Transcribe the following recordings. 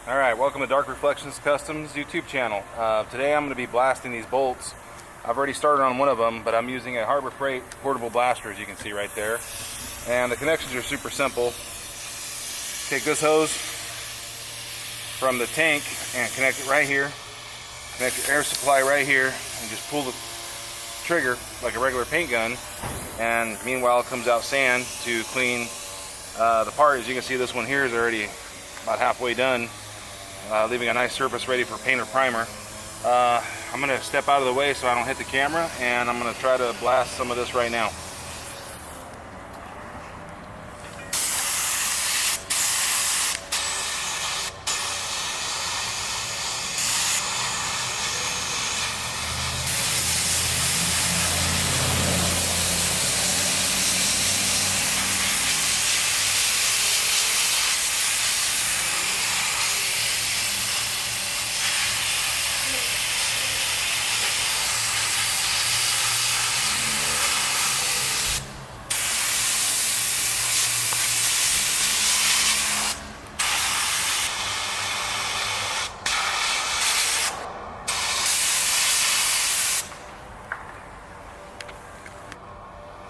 Alright, welcome to Dark Reflections Customs YouTube channel. Today I'm going to be blasting these bolts. I've already started on one of them, but I'm using a Harbor Freight portable blaster, as you can see right there. And the connections are super simple. Take this hose from the tank and connect it right here. Connect your air supply right here and just pull the trigger like a regular paint gun. And meanwhile comes out sand to clean the part. As you can see, this one here is already about halfway done. Leaving a nice surface ready for paint or primer. I'm going to step out of the way so I don't hit the camera, and I'm going to try to blast some of this right now.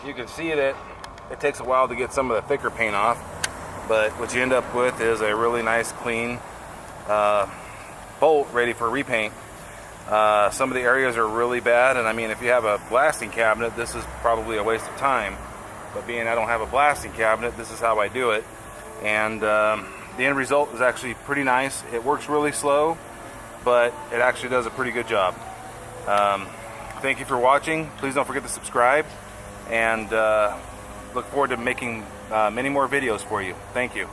You can see that it takes a while to get some of the thicker paint off, but what you end up with is a really nice clean bolt ready for repaint. Some of the areas are really bad, and I mean, if you have a blasting cabinet, this is probably a waste of time, but being I don't have a blasting cabinet, this is how I do it. And the end result is actually pretty nice. It works really slow, but it actually does a pretty good job. Thank you for watching. Please don't forget to subscribe, and look forward to making many more videos for you. Thank you.